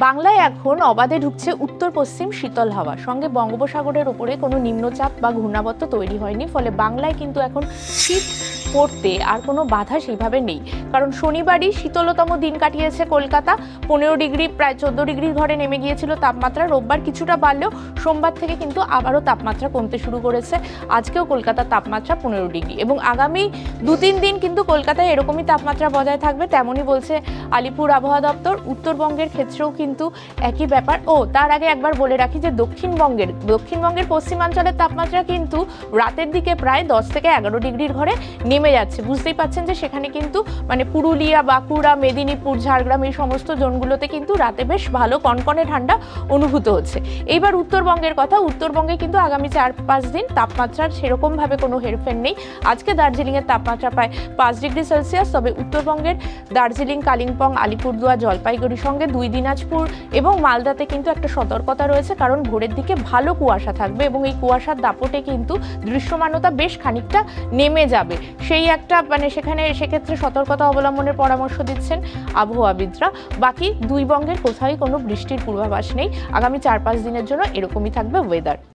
বাংলায় এখন অবাধে ঢুকছে উত্তর পশ্চিম শীতল হাওয়া, সঙ্গে বঙ্গোপসাগরের উপরে কোনো নিম্নচাপ বা ঘূর্ণাবর্ত তৈরি হয়নি, ফলে বাংলায় কিন্তু এখন শীত পড়তে আর কোনো বাধা সেইভাবে নেই। কারণ শনিবারই শীতলতম দিন কাটিয়েছে কলকাতা, 15 ডিগ্রি প্রায় 14 ডিগ্রির ঘরে নেমে গিয়েছিল তাপমাত্রা। রোববার কিছুটা বাড়লেও সোমবার থেকে কিন্তু আবারও তাপমাত্রা কমতে শুরু করেছে। আজকেও কলকাতার তাপমাত্রা 15 ডিগ্রি এবং আগামী 2-3 দিন কিন্তু কলকাতায় এরকমই তাপমাত্রা বজায় থাকবে, তেমনই বলছে আলিপুর আবহাওয়া দপ্তর। উত্তরবঙ্গের ক্ষেত্রেও কিন্তু একই ব্যাপার। তার আগে একবার বলে রাখি যে দক্ষিণবঙ্গের পশ্চিমাঞ্চলের তাপমাত্রা কিন্তু রাতের দিকে প্রায় 10 থেকে 11 ডিগ্রির ঘরে নেমে যাচ্ছে। বুঝতেই পাচ্ছেন যে সেখানে কিন্তু মানে পুরুলিয়া, বাঁকুড়া, মেদিনীপুর, ঝাড়গ্রাম এই সমস্ত জোনগুলোতে কিন্তু রাতে বেশ ভালো কনকনে ঠান্ডা অনুভূত হচ্ছে। এইবার উত্তরবঙ্গের কথা, উত্তরবঙ্গে কিন্তু আগামী 4-5 দিন তাপমাত্রার সেরকমভাবে কোনো হেরফের নেই। আজকে দার্জিলিংয়ের তাপমাত্রা প্রায় 5 ডিগ্রি সেলসিয়াস, তবে উত্তরবঙ্গের দার্জিলিং, কালিম্পং, আলিপুরদুয়ার, জলপাইগুড়ির সঙ্গে 2 দিনাজপুর এবং মালদাতে কিন্তু একটা সতর্কতা রয়েছে, কারণ ভোরের দিকে ভালো কুয়াশা থাকবে এবং এই কুয়াশার দাপটে কিন্তু দৃশ্যমানতা বেশ খানিকটা নেমে যাবে। সেই একটা সেক্ষেত্রে সতর্কতা অবলম্বনের পরামর্শ দিচ্ছেন আবহাওয়াবিদরা। বাকি 2 বঙ্গের কোথাও কোনো বৃষ্টির পূর্বাভাস নেই। আগামী 4-5 দিনের জন্য এরকমই থাকবে ওয়েদার।